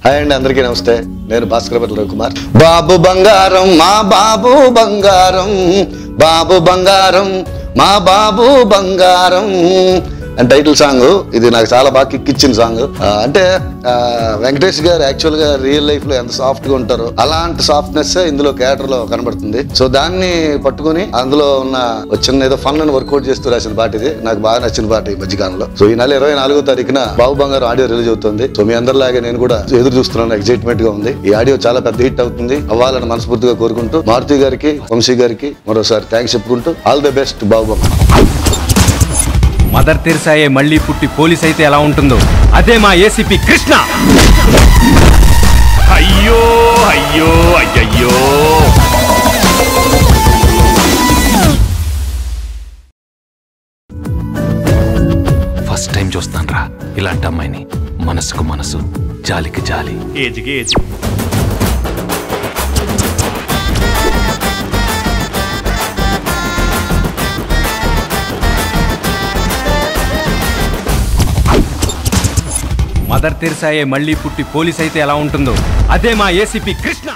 Hi అండి, అందరికీ నమస్తే. నేను భాస్కరపల్లి రవికుమార్. బాబు బంగారం మా బాబు బంగారం, బాబు బంగారం మా బాబు బంగారం అండ్ టైటిల్ సాంగ్. ఇది నాకు చాలా బాగా కిక్కిచ్చిన సాంగ్. అంటే వెంకటేష్ గారు యాక్చువల్ గా రియల్ లైఫ్ లో ఎంత సాఫ్ట్ గా ఉంటారో అలాంటి సాఫ్ట్నెస్ ఇందులో క్యారెక్టర్ లో కనబడుతుంది. సో దాన్ని పట్టుకుని అందులో ఉన్న చిన్న ఏదో ఫన్ అని వర్కౌట్ చేస్తూ రాసిన పాట ఇది. నాకు బాగా నచ్చిన పాట ఈ మధ్యకాలంలో. సో ఈ నెల 24వ తారీఖున బాబు బంగారు ఆడియో రిలీజ్ అవుతుంది. సో మీ అందరిలాగే నేను కూడా ఎదురు చూస్తున్నాను, ఎక్సైట్మెంట్ గా ఉంది. ఈ ఆడియో చాలా పెద్ద హిట్ అవుతుంది, అవ్వాలని మనస్ఫూర్తిగా కోరుకుంటూ మారుతి గారికి, వంశీ గారికి మరోసారి థ్యాంక్స్ చెప్పుకుంటూ ఆల్ ది బెస్ట్ బాబు బంగారు. మదర్ తెరిసాయే మళ్ళీ పుట్టి పోలీస్ అయితే ఎలా ఉంటుందో అదే మా ఏసీపీ కృష్ణ. అయ్యో అయ్యో అయ్యయ్యో, ఫస్ట్ టైం చూస్తాను రా ఇలాంటి అమ్మాయిని. మనసుకు మనసు, జాలికి జాలి. ఏజ్కి ఏజ్. మదర్ తెరిసాయే మళ్ళీ పుట్టి పోలీస్ అయితే ఎలా ఉంటుందో అదే మా ఏసీపీ కృష్ణ.